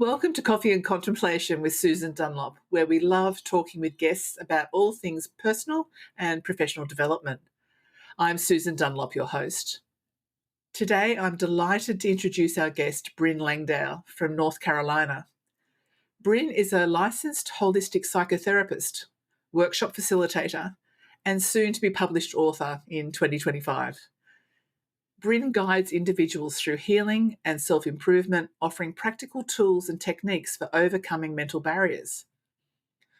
Welcome to Coffee and Contemplation with Susan Dunlop, where we love talking with guests about all things personal and professional development. I'm Susan Dunlop, your host. Today, I'm delighted to introduce our guest, Brinn Langdale from North Carolina. Brinn is a licensed holistic psychotherapist, workshop facilitator, and soon to be published author in 2025. Brinn guides individuals through healing and self-improvement, offering practical tools and techniques for overcoming mental barriers.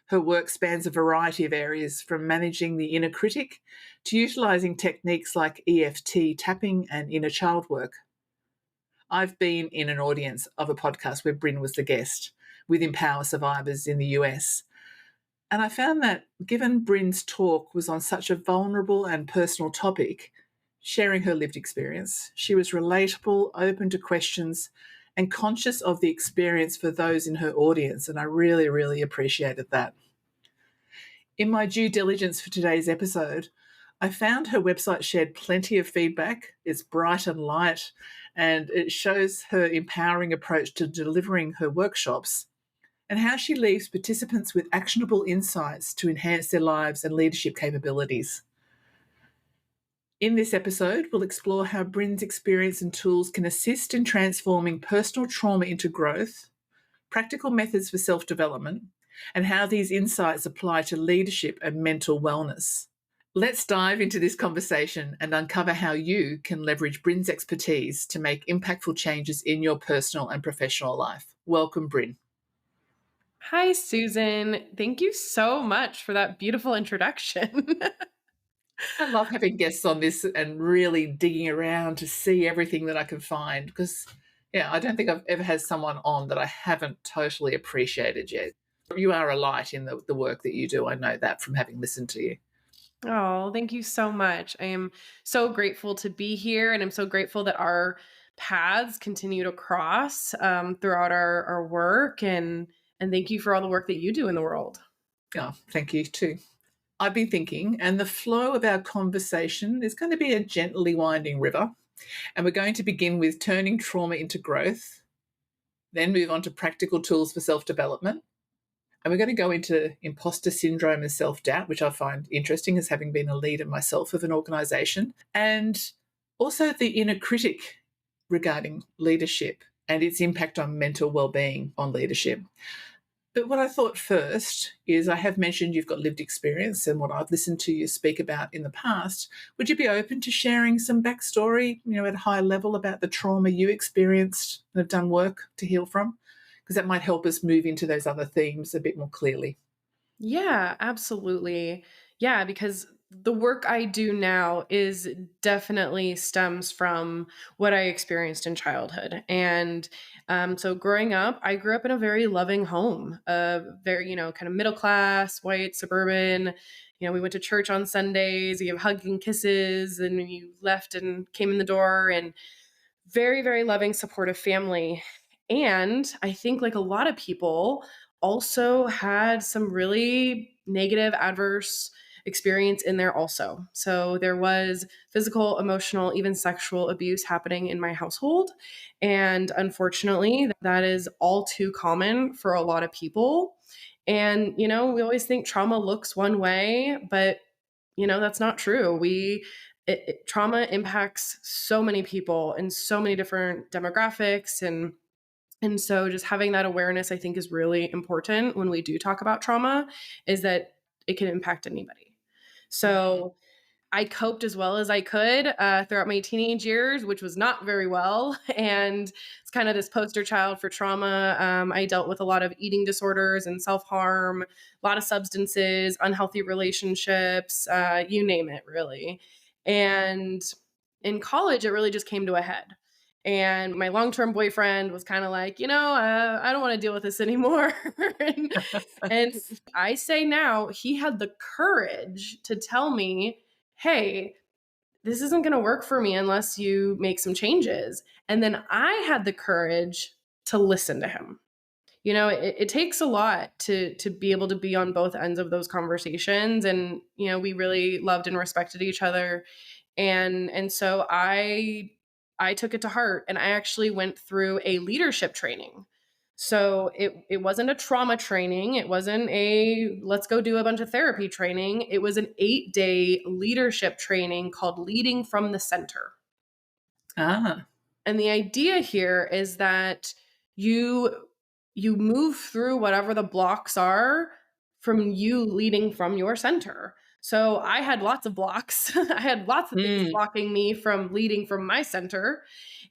Her work spans a variety of areas, from managing the inner critic to utilising techniques like EFT tapping and inner child work. I've been in an audience of a podcast where Brinn was the guest with Empower Survivors in the US. And I found that given Brinn's talk was on such a vulnerable and personal topic, sharing her lived experience, she was relatable, open to questions, and conscious of the experience for those in her audience, and I really, really appreciated that. In my due diligence for today's episode, I found her website shared plenty of feedback. It's bright and light, and it shows her empowering approach to delivering her workshops and how she leaves participants with actionable insights to enhance their lives and leadership capabilities. In this episode, we'll explore how Brinn's experience and tools can assist in transforming personal trauma into growth, practical methods for self-development, and how these insights apply to leadership and mental wellness. Let's dive into this conversation and uncover how you can leverage Brinn's expertise to make impactful changes in your personal and professional life. Welcome, Brinn. Hi, Susan. Thank you so much for that beautiful introduction. I love having guests on this and really digging around to see everything that I can find because, I don't think I've ever had someone on that I haven't totally appreciated yet. You are a light in the work that you do. I know that from having listened to you. Oh, thank you so much. I am so grateful to be here, and I'm so grateful that our paths continue to cross throughout our work. And thank you for all the work that you do in the world. Yeah, thank you too. I've been thinking, and the flow of our conversation is going to be a gently winding river. And we're going to begin with turning trauma into growth, then move on to practical tools for self-development. And we're going to go into imposter syndrome and self-doubt, which I find interesting as having been a leader myself of an organisation, and also the inner critic regarding leadership and its impact on mental well-being on leadership. But what I thought first is I have mentioned you've got lived experience and what I've listened to you speak about in the past. Would you be open to sharing some backstory, at a high level about the trauma you experienced and have done work to heal from? Because that might help us move into those other themes a bit more clearly. Yeah, absolutely. Yeah, because the work I do now is definitely stems from what I experienced in childhood. And so growing up, I grew up in a very loving home, very, kind of middle class, white, suburban. We went to church on Sundays, you have hugs and kisses, and you left and came in the door, and very, very loving, supportive family. And I think, like a lot of people, also had some really negative, adverse experience in there also. So there was physical, emotional, even sexual abuse happening in my household. And unfortunately, that is all too common for a lot of people. And, we always think trauma looks one way, but, that's not true. Trauma impacts so many people and so many different demographics, and so just having that awareness, I think, is really important when we do talk about trauma, is that it can impact anybody. So I coped as well as I could throughout my teenage years, which was not very well. And it's kind of this poster child for trauma. I dealt with a lot of eating disorders and self-harm, a lot of substances, unhealthy relationships, you name it, really. And in college, it really just came to a head. And my long-term boyfriend was kind of like, I don't want to deal with this anymore. and I say now, he had the courage to tell me, hey, this isn't going to work for me unless you make some changes. And then I had the courage to listen to him. It takes a lot to be able to be on both ends of those conversations. And, we really loved and respected each other. And so I took it to heart, and I actually went through a leadership training. So it wasn't a trauma training. It wasn't a let's go do a bunch of therapy training. It was an 8-day leadership training called Leading from the Center. Ah. And the idea here is that you you move through whatever the blocks are from you leading from your center. So I had lots of blocks. I had lots of things Mm. blocking me from leading from my center.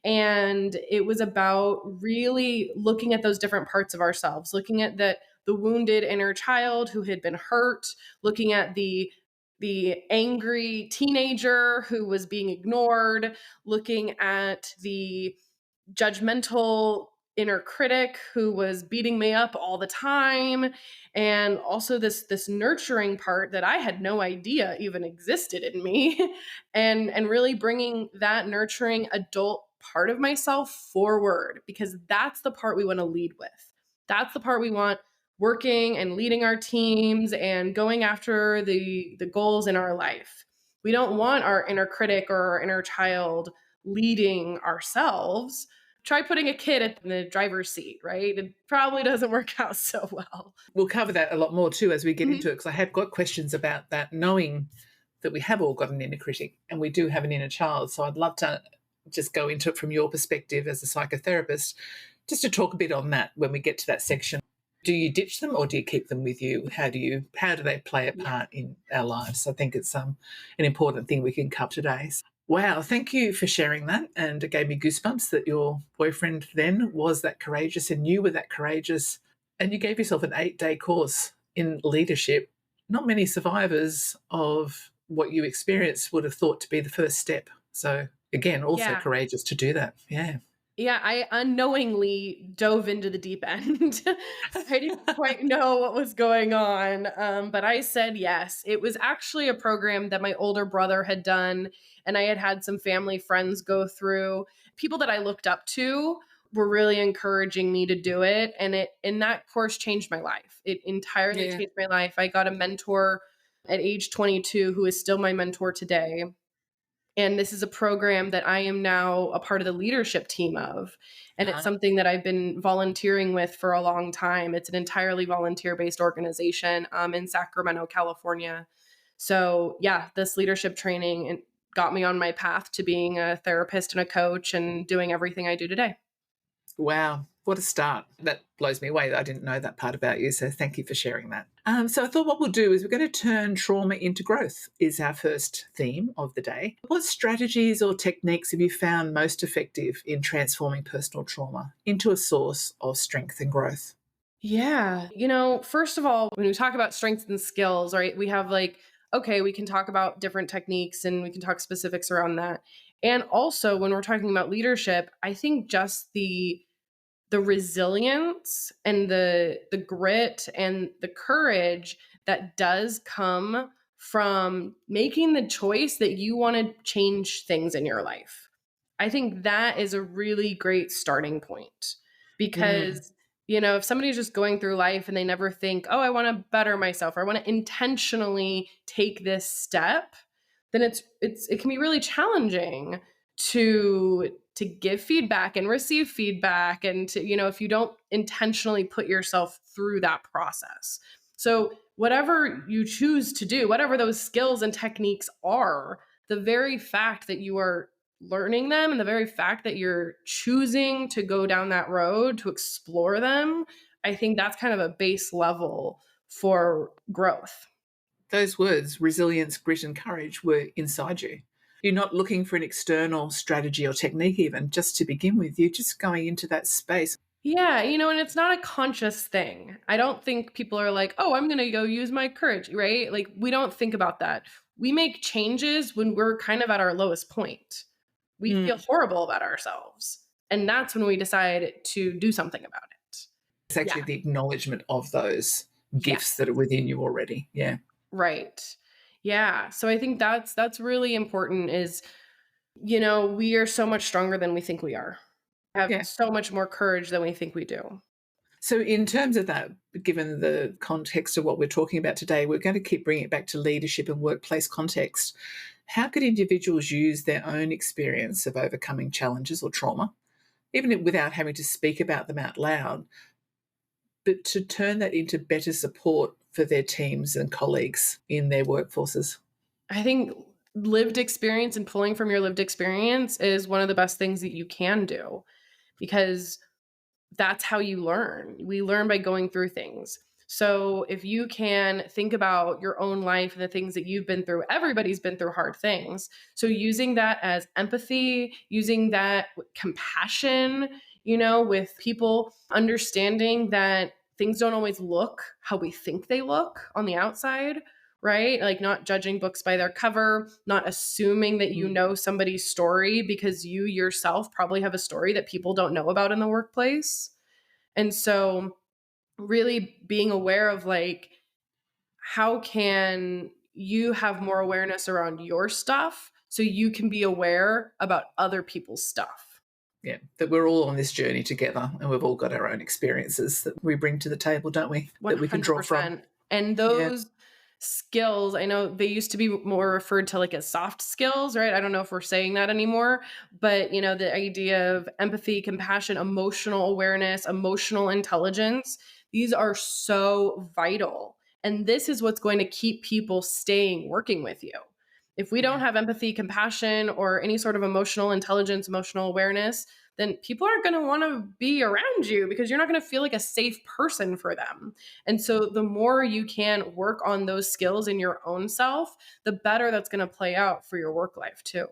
And it was about really looking at those different parts of ourselves, looking at the wounded inner child who had been hurt, looking at the angry teenager who was being ignored, looking at the judgmental inner critic who was beating me up all the time, and also this nurturing part that I had no idea even existed in me, and really bringing that nurturing adult part of myself forward, because that's the part we want to lead with. That's the part we want working and leading our teams and going after the goals in our life. We don't want our inner critic or our inner child leading ourselves. Try putting a kid in the driver's seat, right? It probably doesn't work out so well. We'll cover that a lot more too as we get Mhm. into it, because I have got questions about that, knowing that we have all got an inner critic and we do have an inner child. So I'd love to just go into it from your perspective as a psychotherapist, just to talk a bit on that when we get to that section. Do you ditch them or do you keep them with you? How do they play a Yeah. part in our lives? I think it's an important thing we can cover today. Wow, thank you for sharing that. And it gave me goosebumps that your boyfriend then was that courageous and you were that courageous. And you gave yourself an 8-day course in leadership. Not many survivors of what you experienced would have thought to be the first step. So, again, also Yeah. courageous to do that. Yeah. Yeah, I unknowingly dove into the deep end. I didn't quite know what was going on, but I said yes. It was actually a program that my older brother had done, and I had had some family friends go through. People that I looked up to were really encouraging me to do it, and that course changed my life. It entirely Yeah. changed my life. I got a mentor at age 22 who is still my mentor today. And this is a program that I am now a part of the leadership team of. And it's Ah, something that I've been volunteering with for a long time. It's an entirely volunteer based organization in Sacramento, California. So, yeah, this leadership training got me on my path to being a therapist and a coach and doing everything I do today. wow. What a start. That blows me away. I didn't know that part about you. So thank you for sharing that. So I thought what we'll do is we're going to turn trauma into growth is our first theme of the day. What strategies or techniques have you found most effective in transforming personal trauma into a source of strength and growth? Yeah. First of all, when we talk about strengths and skills, right, we have okay, we can talk about different techniques and we can talk specifics around that. And also, when we're talking about leadership, I think just the resilience and the grit and the courage that does come from making the choice that you want to change things in your life. I think that is a really great starting point, Mm, because if somebody's just going through life and they never think, "Oh, I want to better myself," or "I want to intentionally take this step," then it can be really challenging to give feedback and receive feedback, and to if you don't intentionally put yourself through that process. So whatever you choose to do, whatever those skills and techniques are, the very fact that you are learning them and the very fact that you're choosing to go down that road to explore them, I think that's kind of a base level for growth. those words, resilience, grit, and courage, were inside you. You're not looking for an external strategy or technique, even just to begin with. You're just going into that space. Yeah, and it's not a conscious thing. I don't think people are like, "Oh, I'm going to go use my courage," right? Like, we don't think about that. We make changes when we're kind of at our lowest point. We feel Mm. horrible about ourselves. And that's when we decide to do something about it. It's Yeah. actually the acknowledgement of those gifts Yes. that are within you already. Yeah. Right. Yeah. So I think that's really important is, we are so much stronger than we think we are. Have Yeah. so much more courage than we think we do. So, in terms of that, given the context of what we're talking about today, we're going to keep bringing it back to leadership and workplace context. How could individuals use their own experience of overcoming challenges or trauma, even without having to speak about them out loud, but to turn that into better support for their teams and colleagues in their workforces? I think lived experience and pulling from your lived experience is one of the best things that you can do, because that's how you learn. We learn by going through things. So if you can think about your own life and the things that you've been through, everybody's been through hard things. So using that as empathy, using that with compassion, with people, understanding that things don't always look how we think they look on the outside, right? Like not judging books by their cover, not assuming that you Mm. know somebody's story because you yourself probably have a story that people don't know about in the workplace. And so really being aware of like, how can you have more awareness around your stuff so you can be aware about other people's stuff? Yeah, that we're all on this journey together and we've all got our own experiences that we bring to the table, don't we? That we can draw from. 100%. And Yeah. those skills, I know they used to be more referred to like as soft skills, right? I don't know if we're saying that anymore, but the idea of empathy, compassion, emotional awareness, emotional intelligence, these are so vital. And this is what's going to keep people staying working with you. If we don't Yeah. have empathy, compassion, or any sort of emotional intelligence, emotional awareness, then people aren't going to want to be around you because you're not going to feel like a safe person for them. And so the more you can work on those skills in your own self, the better that's going to play out for your work life too.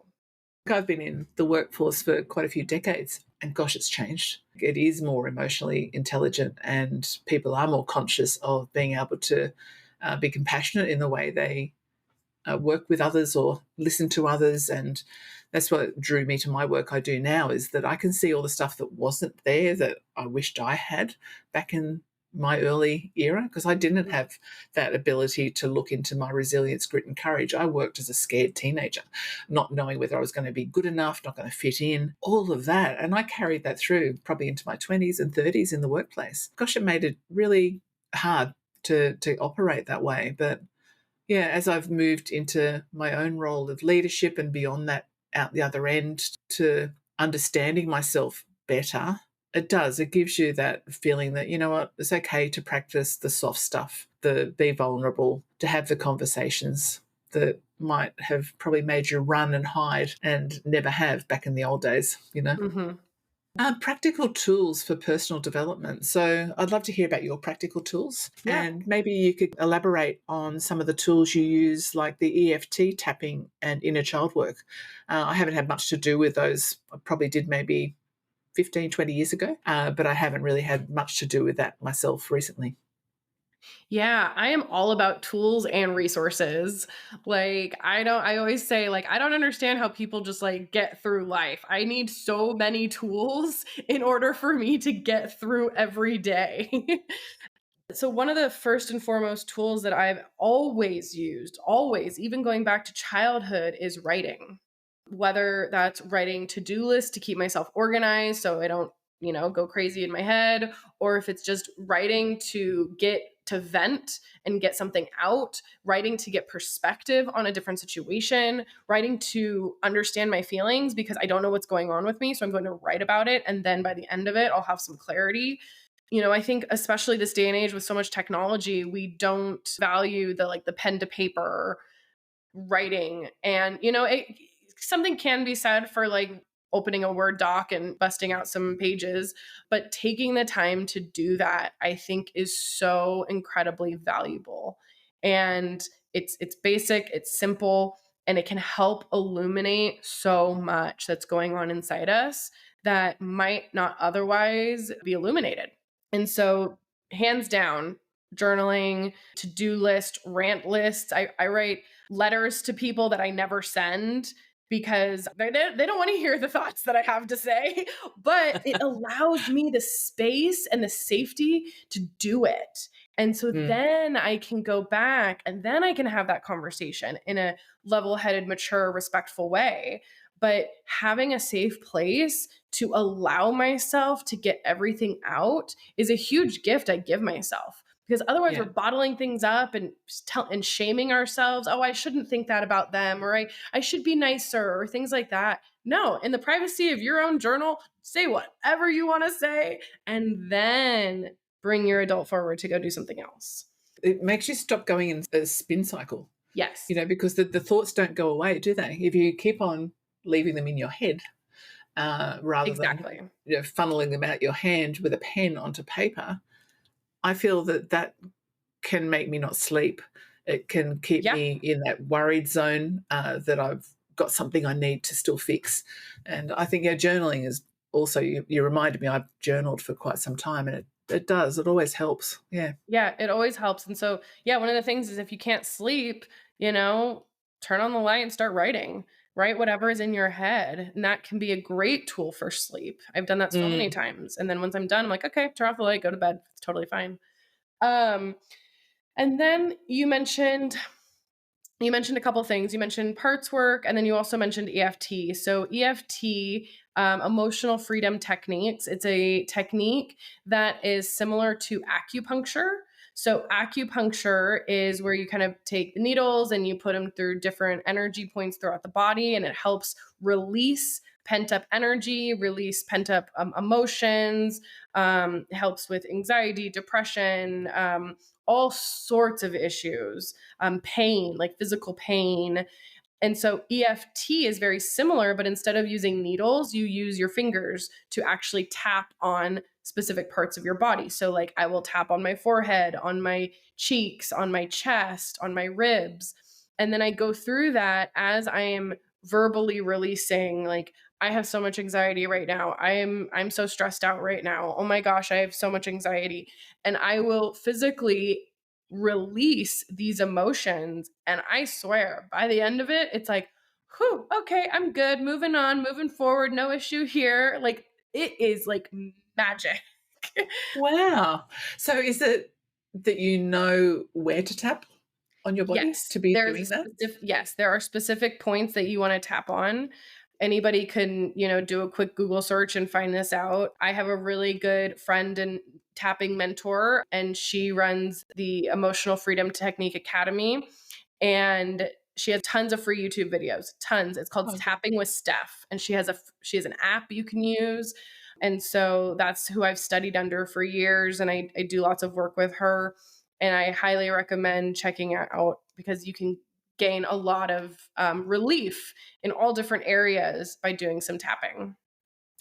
I've been in the workforce for quite a few decades, and gosh, it's changed. It is more emotionally intelligent, and people are more conscious of being able to be compassionate in the way they work with others or listen to others. And that's what drew me to my work I do now, is that I can see all the stuff that wasn't there that I wished I had back in my early era, because I didn't have that ability to look into my resilience, grit, and courage. I worked as a scared teenager, not knowing whether I was going to be good enough, not going to fit in, all of that. And I carried that through probably into my 20s and 30s in the workplace. Gosh, it made it really hard to operate that way. But yeah, as I've moved into my own role of leadership and beyond that, out the other end, to understanding myself better, it gives you that feeling that, you know what, it's okay to practice the soft stuff, the be vulnerable, to have the conversations that might have probably made you run and hide and never have back in the old days. Mm-hmm. Practical tools for personal development. So I'd love to hear about your practical tools, Yeah. and maybe you could elaborate on some of the tools you use, like the EFT tapping and inner child work. I haven't had much to do with those. I probably did maybe 15, 20 years ago, but I haven't really had much to do with that myself recently. Yeah, I am all about tools and resources. I always say, like, I don't understand how people just like get through life. I need so many tools in order for me to get through every day. So, one of the first and foremost tools that I've always used, always, even going back to childhood, is writing. Whether that's writing to-do lists to keep myself organized so I don't, go crazy in my head, or if it's just writing to vent and get something out, writing to get perspective on a different situation, writing to understand my feelings because I don't know what's going on with me. So I'm going to write about it. And then by the end of it, I'll have some clarity. I think especially this day and age with so much technology, we don't value the pen to paper writing. And something can be said for like opening a Word doc and busting out some pages, but taking the time to do that, I think, is so incredibly valuable. And it's basic, it's simple, and it can help illuminate so much that's going on inside us that might not otherwise be illuminated. And so, hands down, journaling, to-do list, rant lists. I write letters to people that I never send because they don't want to hear the thoughts that I have to say, but it allows me the space and the safety to do it. And so Mm. then I can go back and then I can have that conversation in a level headed, mature, respectful way. But having a safe place to allow myself to get everything out is a huge gift I give myself, because otherwise we're Yeah. bottling things up and and shaming ourselves. Oh, I shouldn't think that about them, or I should be nicer, or things like that. No, in the privacy of your own journal, say whatever you want to say and then bring your adult forward to go do something else. It makes you stop going in a spin cycle, Yes, because the thoughts don't go away, do they? If you keep on leaving them in your head, rather than exactly. funneling them out your hand with a pen onto paper, I feel that can make me not sleep. It can keep Yeah. me in that worried zone, that I've got something I need to still fix. And I think journaling is also, you reminded me, I've journaled for quite some time, and it does. It always helps. Yeah. Yeah, it always helps. And so, yeah, one of the things is if you can't sleep, turn on the light and start writing. Write whatever is in your head. And that can be a great tool for sleep. I've done that so many Mm. times. And then once I'm done, I'm like, okay, turn off the light, go to bed. It's totally fine. Um, and then you mentioned a couple things. You mentioned parts work, and then you also mentioned EFT. So EFT, emotional freedom techniques. It's a technique that is similar to acupuncture. So acupuncture is where you kind of take the needles and you put them through different energy points throughout the body, and it helps release pent up energy, release pent up emotions, helps with anxiety, depression, all sorts of issues, pain, like physical pain. And so EFT is very similar, but instead of using needles, you use your fingers to actually tap on specific parts of your body. So, like, I will tap on my forehead, on my cheeks, on my chest, on my ribs. And then I go through that as I am verbally releasing, like, I have so much anxiety right now. I'm so stressed out right now. Oh my gosh, I have so much anxiety. And I will physically release these emotions. And I swear, by the end of it, it's like, whew, okay, I'm good. Moving on, moving forward. No issue here. Like, it is like magic. Wow. So is it that you know where to tap on your body Yes, to be doing that? there are specific points that you want to tap on. Anybody can, do a quick Google search and find this out. I have a really good friend and tapping mentor, and she runs the Emotional Freedom Technique Academy, and she has tons of free YouTube videos, tons. It's called Oh, Tapping with Steph, and she has an app you can use. And so that's who I've studied under for years, and I do lots of work with her, and I highly recommend checking it out because you can gain a lot of relief in all different areas by doing some tapping.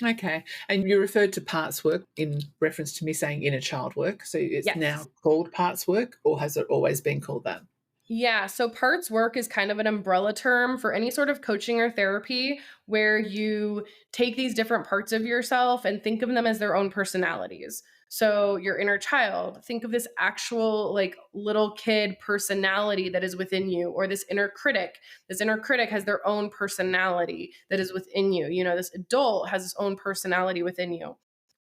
okay. And you referred to parts work in reference to me saying inner child work. So it's Yes. now called parts work, or has it always been called that? Yeah, so parts work is kind of an umbrella term for any sort of coaching or therapy where you take these different parts of yourself and think of them as their own personalities. So, your inner child, think of this actual, like, little kid personality that is within you, or this inner critic. This inner critic has their own personality that is within you. This adult has its own personality within you.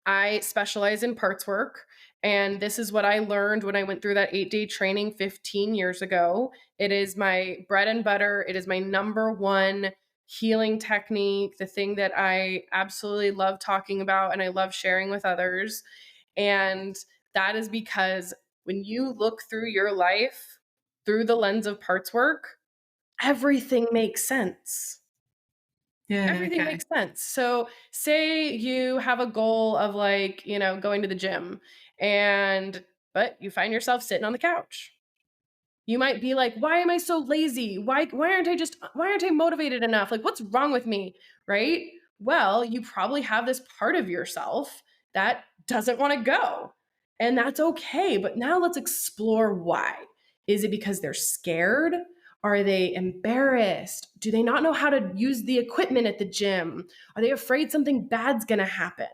I specialize in parts work. And this is what I learned when I went through that 8-day training 15 years ago. It is my bread and butter. It is my number one healing technique, the thing that I absolutely love talking about and I love sharing with others. And that is because when you look through your life through the lens of parts work, everything makes sense. Yeah, Everything okay. makes sense. So, say you have a goal of, like, going to the gym, but you find yourself sitting on the couch. You might be like, "Why am I so lazy? Why aren't I motivated enough? Like, what's wrong with me?" Right? Well, you probably have this part of yourself that doesn't want to go. And that's okay. But now let's explore why. Is it because they're scared? Are they embarrassed? Do they not know how to use the equipment at the gym? Are they afraid something bad's going to happen?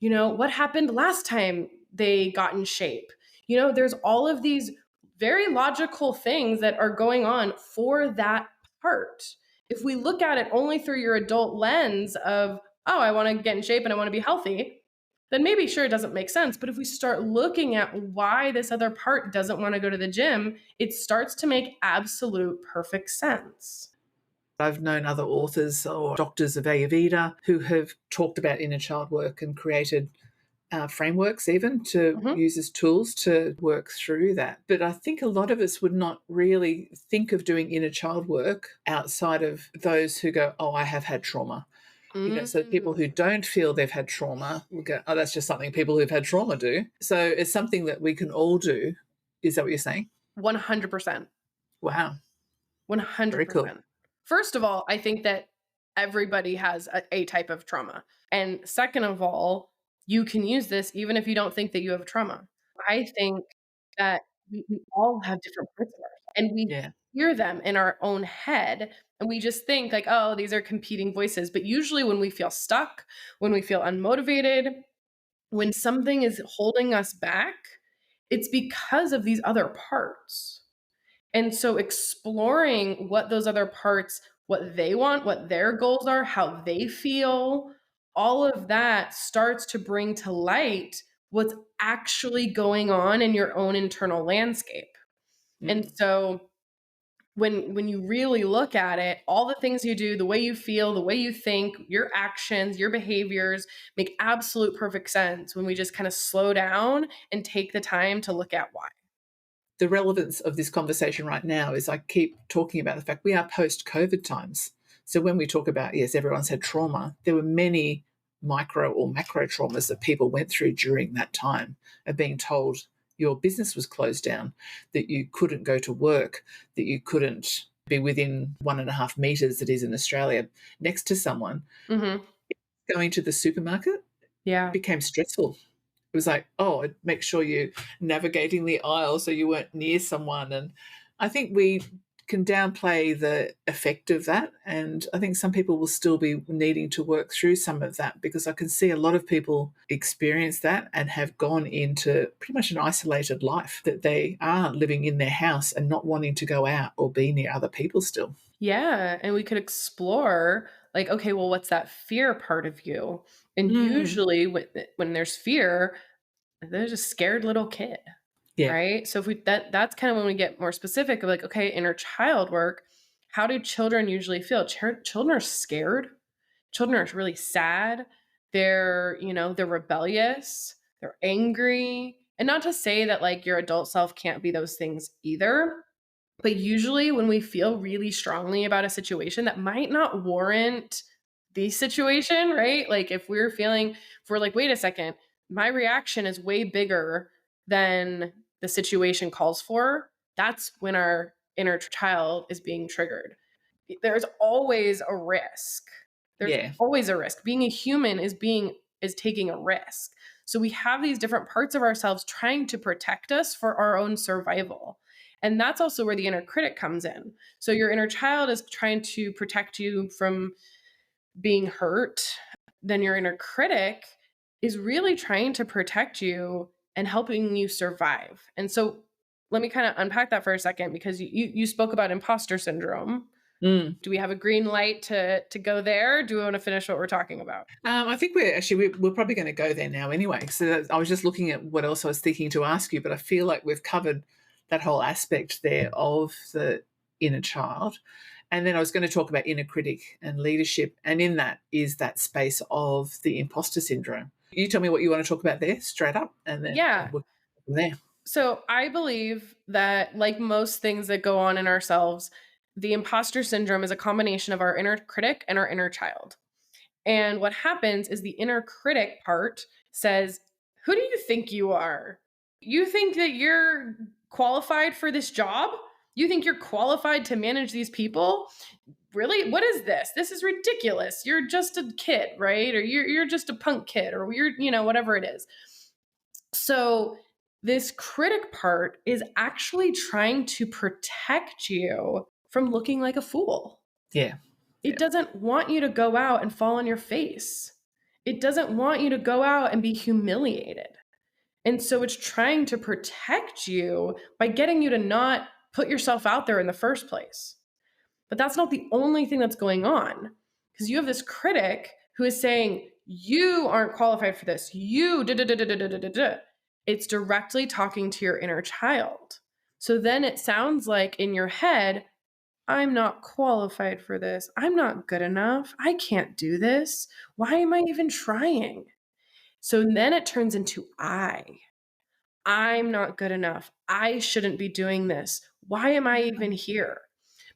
What happened last time they got in shape? There's all of these very logical things that are going on for that part. If we look at it only through your adult lens of, oh, I want to get in shape and I want to be healthy, then maybe sure it doesn't make sense. But if we start looking at why this other part doesn't want to go to the gym, it starts to make absolute perfect sense. I've known other authors or doctors of Ayurveda who have talked about inner child work and created frameworks even to Mhm. use as tools to work through that. But I think a lot of us would not really think of doing inner child work outside of those who go, oh, I have had trauma. So people who Mm. don't feel they've had trauma will go, oh, that's just something people who've had trauma do. So it's something that we can all do. Is that what you're saying? 100%. Wow. Very cool. 100%. First of all, I think that everybody has a type of trauma. And second of all, you can use this even if you don't think that you have trauma. I think that we all have different parts of ourselves and we Yeah. hear them in our own head and we just think like, oh, these are competing voices. But usually when we feel stuck, when we feel unmotivated, when something is holding us back, it's because of these other parts. And so exploring what those other parts, what they want, what their goals are, how they feel, all of that starts to bring to light what's actually going on in your own internal landscape. And Mm. so when you really look at it, all the things you do, the way you feel, the way you think, your actions, your behaviors make absolute perfect sense when we just kind of slow down and take the time to look at why. The relevance of this conversation right now is I keep talking about the fact we are post COVID times. So when we talk about, yes, everyone's had trauma, there were many micro or macro traumas that people went through during that time of being told your business was closed down, that you couldn't go to work, that you couldn't be within 1.5 meters, that is in Australia, next to someone. Mhm. Going to the supermarket Yeah. became stressful. It was like, oh, make sure you're navigating the aisle so you weren't near someone. And I think we can downplay the effect of that. And I think some people will still be needing to work through some of that because I can see a lot of people experience that and have gone into pretty much an isolated life, that they are living in their house and not wanting to go out or be near other people still. Yeah, and we could explore like, okay, well, what's that fear part of you? And Mm. usually when there's fear, there's a scared little kid, Yeah. right? So if we that's kind of when we get more specific of like, okay, inner child work, how do children usually feel? Children are scared. Children are really sad. They're rebellious, they're angry. And not to say that like your adult self can't be those things either, but usually, when we feel really strongly about a situation that might not warrant the situation, right? Like if we're like, wait a second, my reaction is way bigger than the situation calls for, that's when our inner child is being triggered. There's always a risk. There's Yeah. always a risk. Being a human is taking a risk. So we have these different parts of ourselves trying to protect us for our own survival. And that's also where the inner critic comes in. So your inner child is trying to protect you from being hurt. Then your inner critic is really trying to protect you and helping you survive. And so let me kind of unpack that for a second because you spoke about imposter syndrome. Mm. Do we have a green light to go there? Do we want to finish what we're talking about? I think we're probably going to go there now anyway. So I was just looking at what else I was thinking to ask you, but I feel like we've covered that whole aspect there of the inner child. And then I was going to talk about inner critic and leadership. And in that is that space of the imposter syndrome. You tell me what you want to talk about there straight up, and then Yeah. we'll go from there. So I believe that, like most things that go on in ourselves, the imposter syndrome is a combination of our inner critic and our inner child. And what happens is the inner critic part says, who do you think you are? You think that you're qualified for this job? You think you're qualified to manage these people? Really? What is this? This is ridiculous. You're just a kid, right? Or you're just a punk kid, or whatever it is. So this critic part is actually trying to protect you from looking like a fool. Yeah. It Yeah. doesn't want you to go out and fall on your face. It doesn't want you to go out and be humiliated. And so it's trying to protect you by getting you to not put yourself out there in the first place. But that's not the only thing that's going on because you have this critic who is saying, you aren't qualified for this. You da da da da da da da da. It's directly talking to your inner child. So then it sounds like in your head, I'm not qualified for this. I'm not good enough. I can't do this. Why am I even trying? So then it turns into I. I'm not good enough. I shouldn't be doing this. Why am I even here?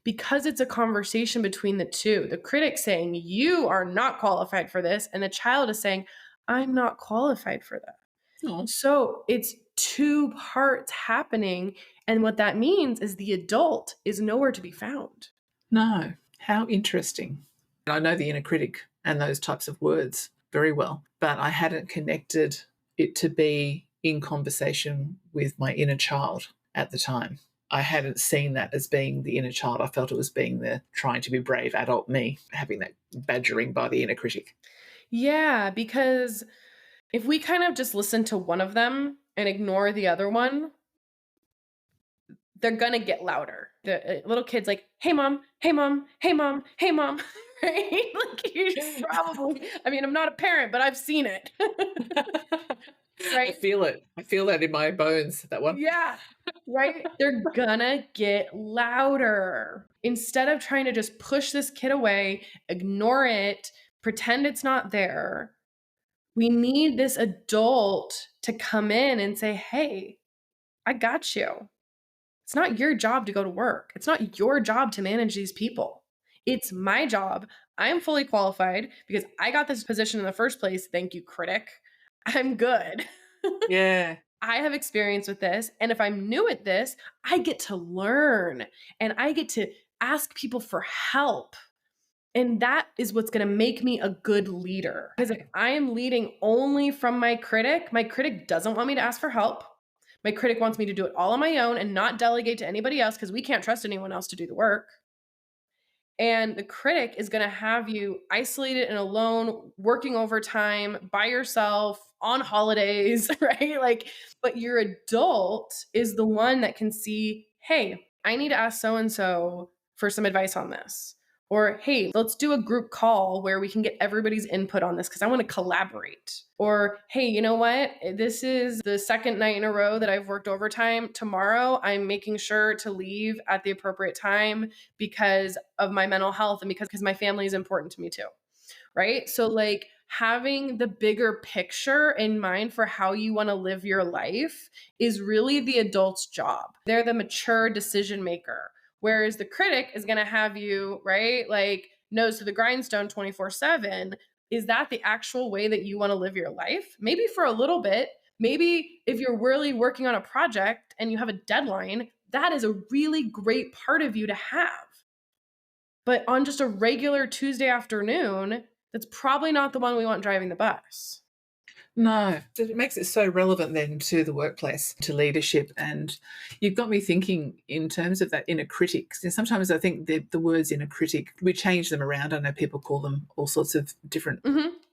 because it's a conversation between the two. The critic saying, you are not qualified for this. And the child is saying, I'm not qualified for that. Oh, So it's two parts happening. And what that means is the adult is nowhere to be found. no. How interesting. I know the inner critic and those types of words very well, but I hadn't connected it to be in conversation with my inner child at the time. I hadn't seen that as being the inner child. I felt it was being the trying to be brave adult me, having that badgering by the inner critic. Yeah, because if we kind of just listen to one of them and ignore the other one, they're gonna get louder. The little kid's like, "Hey mom, hey mom, hey mom, hey mom," right? Like you probably. I mean, I'm not a parent, but I've seen it, I right? feel it. I feel that in my bones, that one. Yeah, right. They're gonna get louder instead of trying to just push this kid away, ignore it, pretend it's not there. We need this adult to come in and say, "Hey, I got you." It's not your job to go to work. It's not your job to manage these people. It's my job. I'm fully qualified because I got this position in the first place. Thank you, critic. I'm good. Yeah. I have experience with this. And if I'm new at this, I get to learn and I get to ask people for help. And that is what's going to make me a good leader. Because if I am leading only from my critic doesn't want me to ask for help. My critic wants me to do it all on my own and not delegate to anybody else because we can't trust anyone else to do the work. And the critic is going to have you isolated and alone, working overtime by yourself on holidays, right? Like, but your adult is the one that can see, hey, I need to ask so and so for some advice on this. Or, hey, let's do a group call where we can get everybody's input on this because I want to collaborate. Or, hey, you know what? This is the second night in a row that I've worked overtime. Tomorrow, I'm making sure to leave at the appropriate time because of my mental health and because my family is important to me too. Right. So, like, having the bigger picture in mind for how you want to live your life is really the adult's job. They're the mature decision maker. Whereas the critic is going to have you, right, like nose to the grindstone 24/7. Is that the actual way that you want to live your life? Maybe for a little bit. Maybe if you're really working on a project and you have a deadline, that is a really great part of you to have. But on just a regular Tuesday afternoon, that's probably not the one we want driving the bus. No, it makes it so relevant then to the workplace, to leadership. And you've got me thinking in terms of that inner critic. And sometimes I think the words inner critic, we change them around. I know people call them all sorts of different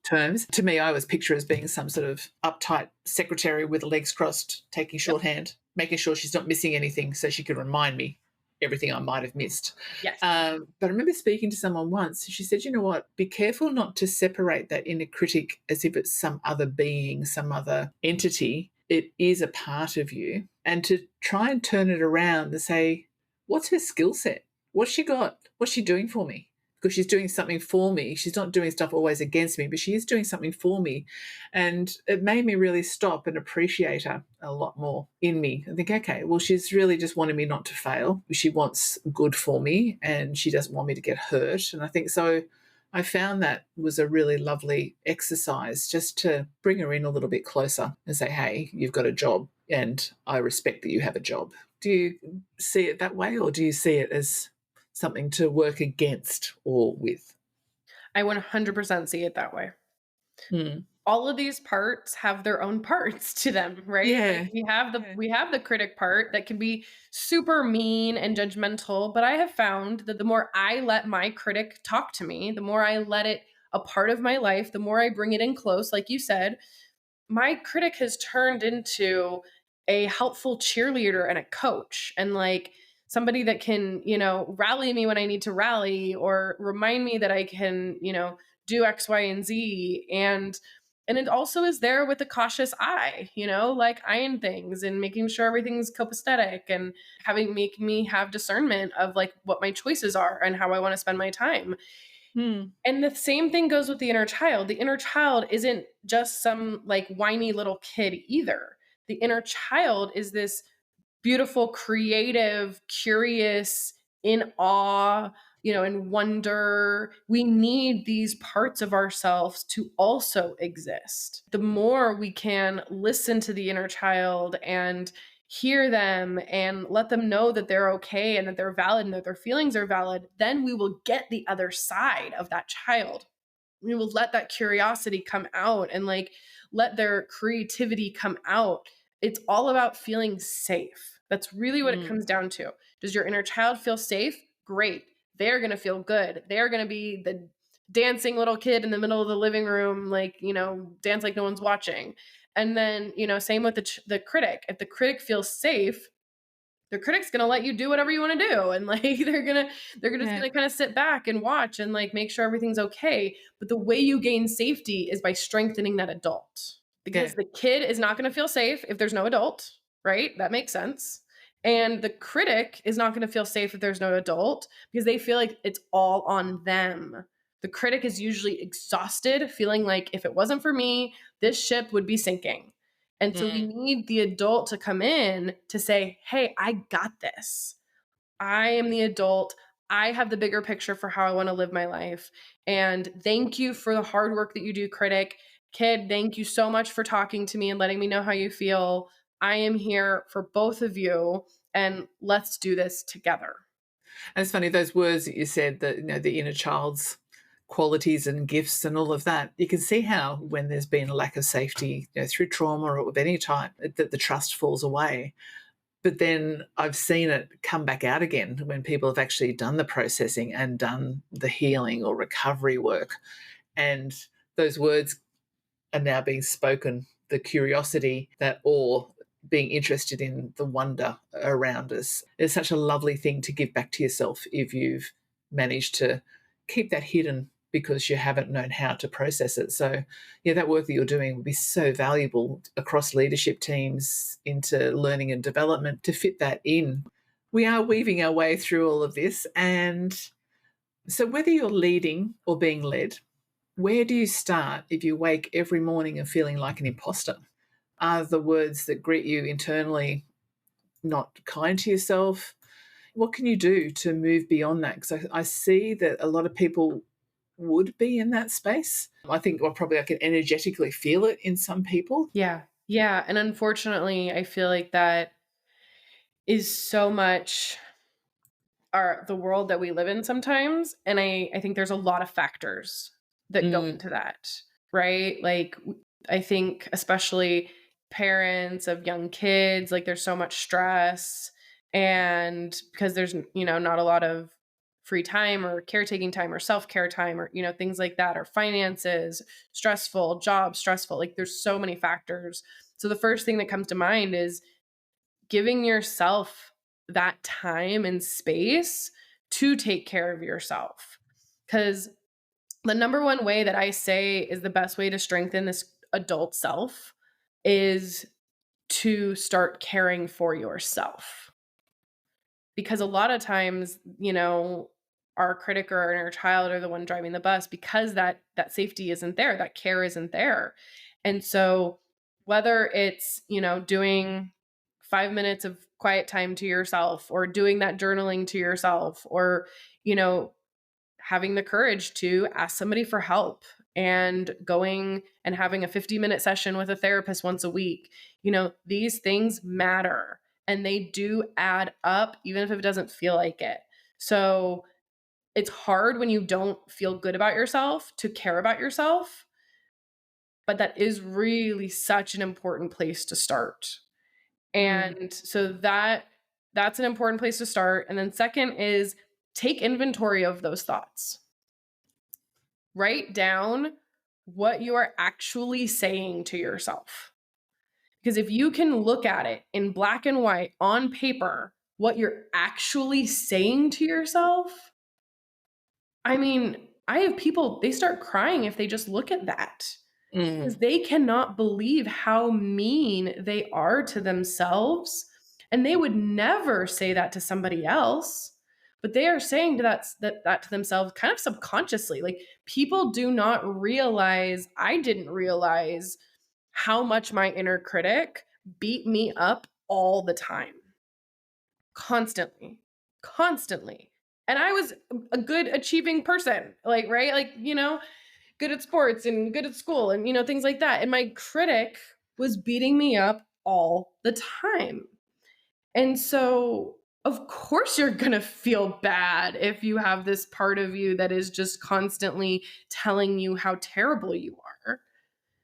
terms. To me, I always picture as being some sort of uptight secretary with legs crossed, taking Yep. shorthand, making sure she's not missing anything so she can remind me everything I might have missed. Yes. But I remember speaking to someone once. She said, you know what? Be careful not to separate that inner critic as if it's some other being, some other entity. It is a part of you. And to try and turn it around and say, what's her skill set? What's she got? What's she doing for me? Because she's doing something for me. She's not doing stuff always against me, but she is doing something for me. And it made me really stop and appreciate her a lot more in me. I think, okay, well, she's really just wanting me not to fail. She wants good for me and she doesn't want me to get hurt. And I think so. I found that was a really lovely exercise just to bring her in a little bit closer and say, hey, you've got a job and I respect that you have a job. Do you see it that way or do you see it as something to work against or with? I 100% see it that way. Mm. All of these parts have their own parts to them, right? Like Yeah. Yeah. we have the critic part that can be super mean and judgmental, but I have found that the more I let my critic talk to me, the more I let it a part of my life, the more I bring it in close, like you said, my critic has turned into a helpful cheerleader and a coach and like somebody that can, rally me when I need to rally or remind me that I can, do X, Y, and Z. And it also is there with a cautious eye, like eyeing things and making sure everything's copacetic and having make me have discernment of like what my choices are and how I want to spend my time. Mm. And the same thing goes with the inner child. The inner child isn't just some like whiny little kid either. The inner child is this beautiful, creative, curious in awe, in wonder. We need these parts of ourselves to also exist. The more we can listen to the inner child and hear them and let them know that they're okay and that they're valid and that their feelings are valid, then we will get the other side of that child. We will let that curiosity come out and like let their creativity come out. It's all about feeling safe. That's really what it Mm. comes down to. Does your inner child feel safe? Great. They're going to feel good. They're going to be the dancing little kid in the middle of the living room, like, dance like no one's watching. And then, same with the critic. If the critic feels safe, the critic's gonna let you do whatever you want to do, and like they're just Yeah. gonna kind of sit back and watch and like make sure everything's okay. But the way you gain safety is by strengthening that adult, Yeah. because the kid is not going to feel safe if there's no adult, right? That makes sense. And the critic is not going to feel safe if there's no adult, because they feel like it's all on them. The critic is usually exhausted, feeling like if it wasn't for me, this ship would be sinking. And so we Mm. need the adult to come in to say, hey, I got this. I am the adult. I have the bigger picture for how I want to live my life. And thank you for the hard work that you do, critic. Kid, thank you so much for talking to me and letting me know how you feel. I am here for both of you, and let's do this together. And it's funny, those words that you said, that the inner child's qualities and gifts and all of that. You can see how when there's been a lack of safety, through trauma or of any type, that the trust falls away. But then I've seen it come back out again when people have actually done the processing and done the healing or recovery work. And those words are now being spoken, the curiosity, that awe, being interested in the wonder around us. It's such a lovely thing to give back to yourself if you've managed to keep that hidden because you haven't known how to process it. So, yeah, that work that you're doing will be so valuable across leadership teams into learning and development to fit that in. We are weaving our way through all of this. And so, whether you're leading or being led, where do you start if you wake every morning and feeling like an imposter? Are the words that greet you internally not kind to yourself? What can you do to move beyond that? Because I see that a lot of people would be in that space. I think, well, probably I can energetically feel it in some people. Yeah. Yeah. And unfortunately, I feel like that is so much the world that we live in sometimes. And I think there's a lot of factors that go Mm. into that, right? Like I think especially parents of young kids, like there's so much stress, and because there's not a lot of free time or caretaking time or self-care time or things like that, or finances stressful, job stressful, like there's so many factors. So the first thing that comes to mind is giving yourself that time and space to take care of yourself. Because the number one way that I say is the best way to strengthen this adult self is to start caring for yourself. Because a lot of times, our critic or our inner child are the one driving the bus, because that safety isn't there, that care isn't there. And so whether it's, doing 5 minutes of quiet time to yourself, or doing that journaling to yourself, or, you know, having the courage to ask somebody for help, and going and having a 50-minute session with a therapist once a week. These things matter, and they do add up, even if it doesn't feel like it. So it's hard when you don't feel good about yourself to care about yourself, but that is really such an important place to start. Mm. And so that's an important place to start. And then second is take inventory of those thoughts. Write down what you are actually saying to yourself. Because if you can look at it in black and white on paper, what you're actually saying to yourself, I mean, I have people, they start crying if they just look at that, because Mm. they cannot believe how mean they are to themselves. And they would never say that to somebody else, but they are saying to that to themselves kind of subconsciously. Like, people do not realize, I didn't realize how much my inner critic beat me up all the time, constantly. constantly. And I was a good achieving person, like, right? Like, good at sports and good at school and, things like that. And my critic was beating me up all the time. And so, of course, you're going to feel bad if you have this part of you that is just constantly telling you how terrible you are.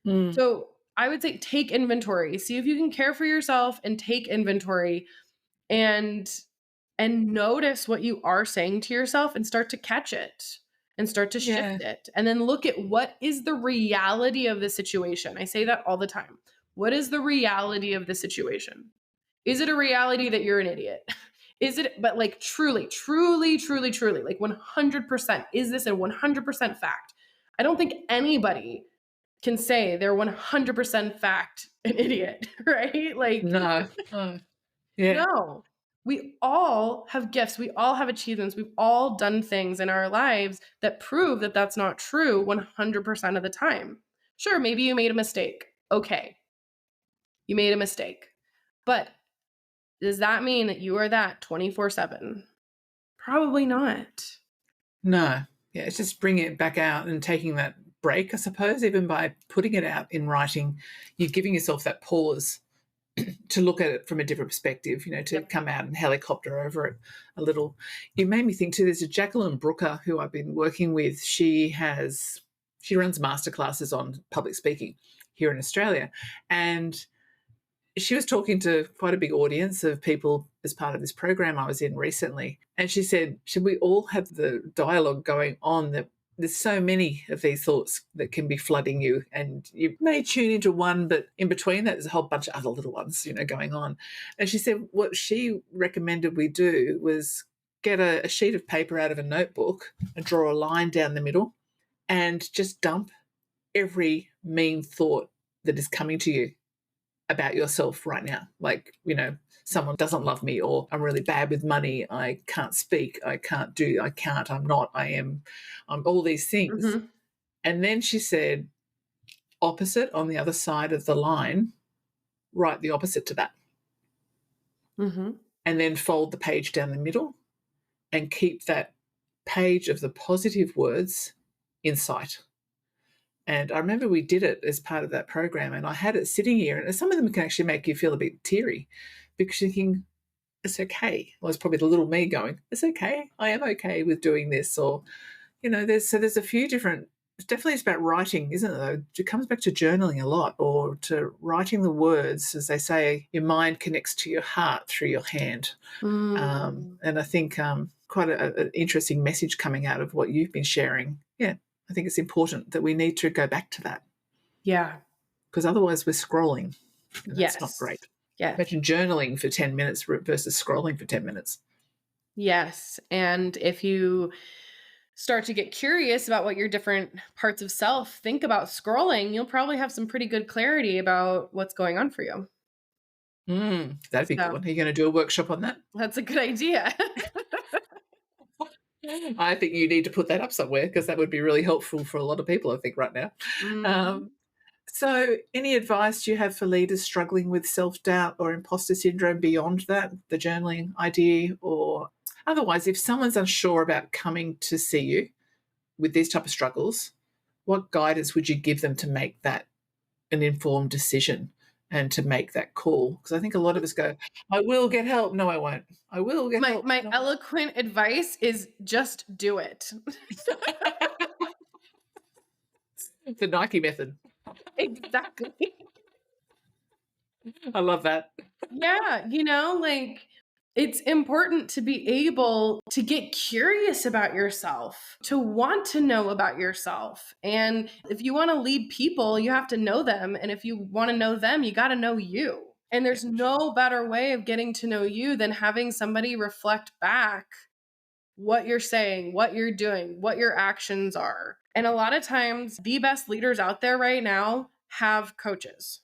Mm. So, I would say take inventory. See if you can care for yourself and take inventory and notice what you are saying to yourself and start to catch it and start to Yeah. shift it. And then look at what is the reality of the situation. I say that all the time. What is the reality of the situation? Is it a reality that you're an idiot? Is it, but like truly, truly, truly, truly, like 100%, is this a 100% fact? I don't think anybody can say they're 100% fact an idiot, right? Like, No. No. Yeah. no. We all have gifts. We all have achievements. We've all done things in our lives that prove that that's not true 100% of the time. Sure, maybe you made a mistake. Okay, you made a mistake. But does that mean that you are that 24/7? Probably not. No. Yeah, it's just bringing it back out and taking that break, I suppose, even by putting it out in writing, you're giving yourself that pause to look at it from a different perspective, to Yep. come out and helicopter over it a little. It made me think too, there's a Jacqueline Brooker who I've been working with. She runs masterclasses on public speaking here in Australia. And she was talking to quite a big audience of people as part of this program I was in recently. And she said, should we all have the dialogue going on that there's so many of these thoughts that can be flooding you, and you may tune into one, but in between that, there's a whole bunch of other little ones, going on. And she said what she recommended we do was get a sheet of paper out of a notebook and draw a line down the middle and just dump every mean thought that is coming to you about yourself right now. Like, someone doesn't love me, or I'm really bad with money, I can't speak, I can't do, I can't, I'm not, I am, I'm all these things. Mhm. And then she said, opposite on the other side of the line, write the opposite to that. Mhm. And then fold the page down the middle and keep that page of the positive words in sight. And I remember we did it as part of that program, and I had it sitting here, and some of them can actually make you feel a bit teary because you're thinking, it's okay. Well, it's probably the little me going, it's okay. I am okay with doing this. Or, there's a few different, definitely it's about writing, isn't it, though? It comes back to journaling a lot, or to writing the words. As they say, your mind connects to your heart through your hand. Mm. And I think quite an interesting message coming out of what you've been sharing. Yeah, I think it's important that we need to go back to that, Yeah. because otherwise we're scrolling, and that's not Yes. great. Yes. Imagine journaling for 10 minutes versus scrolling for 10 minutes. Yes. And if you start to get curious about what your different parts of self think about scrolling, you'll probably have some pretty good clarity about what's going on for you. That'd be a good So one. Are you going to do a workshop on that? that's a good idea. I think you need to put that up somewhere, because that would be really helpful for a lot of people, I think, right now. Mhm. Um, so, any advice you have for leaders struggling with self doubt or imposter syndrome beyond that, the journaling idea, or otherwise, if someone's unsure about coming to see you with these type of struggles, what guidance would you give them to make that an informed decision and to make that call? Because I think a lot of us go, I will get help. No, I won't. I will get My help. my No, I eloquent advice is just do it. won't. The Nike method. Exactly. I love that. Yeah, like it's important to be able to get curious about yourself, to want to know about yourself. And if you want to lead people, you have to know them. And if you want to know them, you got to know you. And Yeah, there's for sure. no better way of getting to know you than having somebody reflect back what you're saying, what you're doing, what your actions are. And a lot of times, the best leaders out there right now have coaches,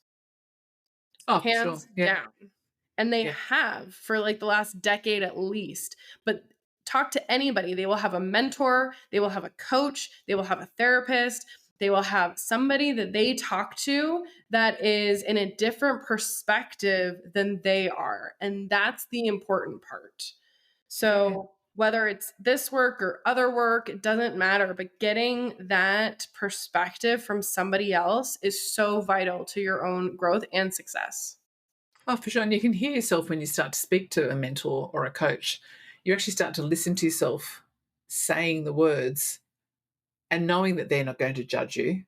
Oh, for sure. hands Yeah. down. And they Yeah. have for like the last decade at least. But talk to anybody, they will have a mentor, they will have a coach, they will have a therapist, they will have somebody that they talk to that is in a different perspective than they are. And that's the important part. Yeah. So whether it's this work or other work, it doesn't matter. But getting that perspective from somebody else is so vital to your own growth and success. Oh, for sure. And you can hear yourself when you start to speak to a mentor or a coach. You actually start to listen to yourself saying the words and knowing that they're not going to judge you.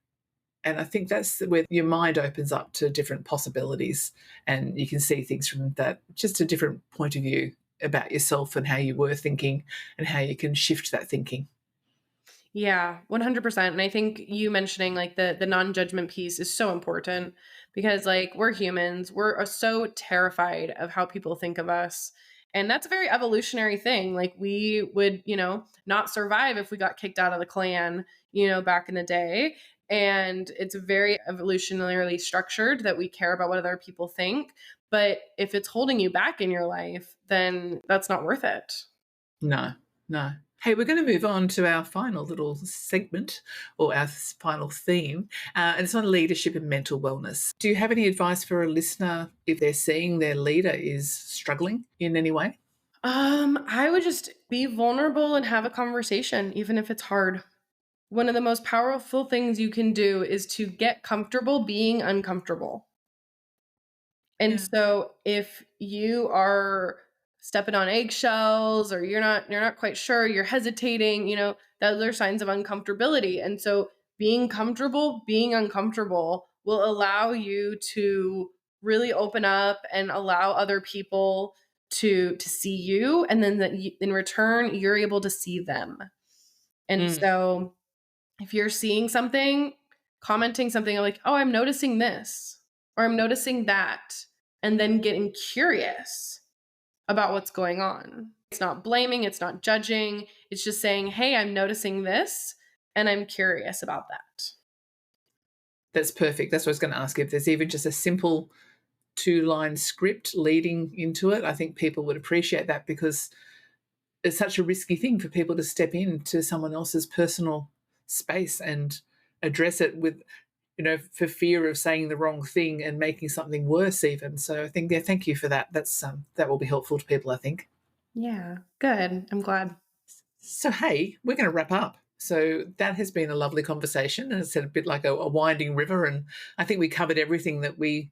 And I think that's where your mind opens up to different possibilities and you can see things from that just a different point of view about yourself and how you were thinking and how you can shift that thinking. Yeah, 100%. And I think you mentioning like the non-judgment piece is so important because like we're humans, we're so terrified of how people think of us. And that's a very evolutionary thing. Like we would, not survive if we got kicked out of the clan, back in the day. And it's very evolutionarily structured that we care about what other people think. But if it's holding you back in your life, then that's not worth it. No, no. Hey, we're going to move on to our final little segment or our final theme, and it's on leadership and mental wellness. Do you have any advice for a listener if they're seeing their leader is struggling in any way? I would just be vulnerable and have a conversation, even if it's hard. One of the most powerful things you can do is to get comfortable being uncomfortable. And Yeah. so if you are stepping on eggshells or you're not quite sure, you're hesitating, those are signs of uncomfortability. And so being comfortable, being uncomfortable will allow you to really open up and allow other people to see you, and then that in return you're able to see them. And Mm. so if you're seeing something, commenting something like, "Oh, I'm noticing this," or "I'm noticing that," and then getting curious about what's going on. It's not blaming, it's not judging. It's just saying, "Hey, I'm noticing this and I'm curious about that." That's perfect. That's what I was going to ask if there's even just a simple two-line script leading into it. I think people would appreciate that because it's such a risky thing for people to step into someone else's personal space and address it with, for fear of saying the wrong thing and making something worse even. So I think, yeah, thank you for that. That will be helpful to people, I think. Yeah, good. I'm glad. So, hey, we're going to wrap up. So that has been a lovely conversation, and it's a bit like a winding river. And I think we covered everything that we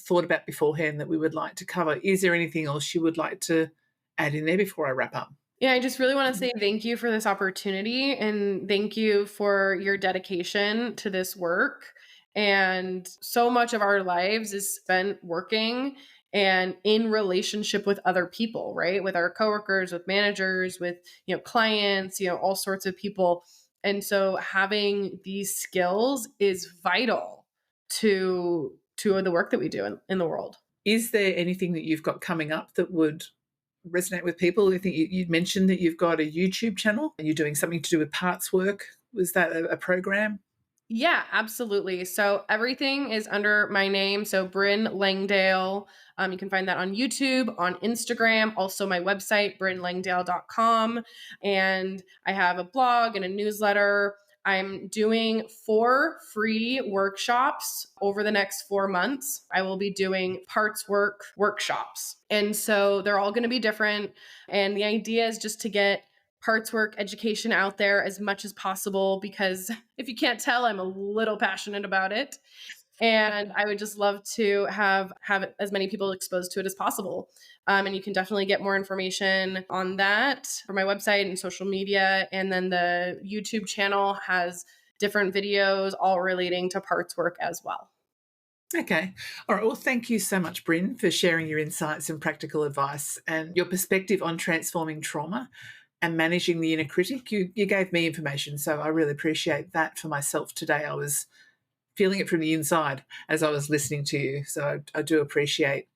thought about beforehand that we would like to cover. Is there anything else you would like to add in there before I wrap up? Yeah, I just really want to say thank you for this opportunity and thank you for your dedication to this work. And so much of our lives is spent working and in relationship with other people, right? With our coworkers, with managers, with, clients, all sorts of people. And so having these skills is vital to the work that we do in the world. Is there anything that you've got coming up that would resonate with people? I think you mentioned that you've got a YouTube channel and you're doing something to do with parts work. Was that a program? Yeah, absolutely. So everything is under my name. So Brinn Langdale. You can find that on YouTube, on Instagram, also my website, brinnlangdale.com. And I have a blog and a newsletter. I'm doing 4 free workshops over the next 4 months. I will be doing parts work workshops. And so they're all going to be different. And the idea is just to get parts work education out there as much as possible because if you can't tell, I'm a little passionate about it. And I would just love to have as many people exposed to it as possible. And you can definitely get more information on that from my website and social media. And then the YouTube channel has different videos all relating to parts work as well. Okay. All right. Well, thank you so much, Bryn, for sharing your insights and practical advice and your perspective on transforming trauma and managing the inner critic. You gave me information, so I really appreciate that for myself today. I was feeling it from the inside as I was listening to you. So I do appreciate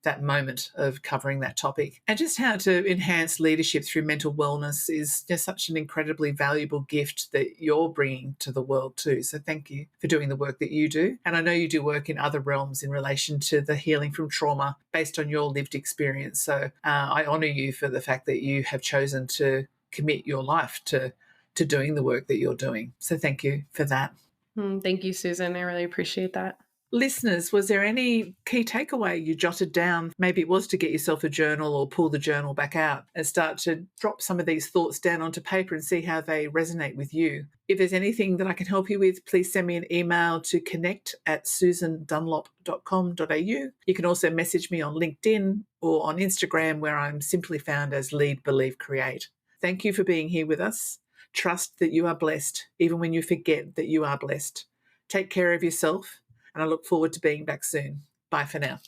that moment of covering that topic. And just how to enhance leadership through mental wellness is just such an incredibly valuable gift that you're bringing to the world too. So thank you for doing the work that you do. And I know you do work in other realms in relation to the healing from trauma based on your lived experience. So I honour you for the fact that you have chosen to commit your life to doing the work that you're doing. So thank you for that. Thank you, Susan. I really appreciate that. Listeners, was there any key takeaway you jotted down? Maybe it was to get yourself a journal or pull the journal back out and start to drop some of these thoughts down onto paper and see how they resonate with you. If there's anything that I can help you with, please send me an email to connect@susandunlop.com.au. You can also message me on LinkedIn or on Instagram, where I'm simply found as Lead, Believe, Create. Thank you for being here with us. Trust that you are blessed, even when you forget that you are blessed. Take care of yourself, and I look forward to being back soon. Bye for now.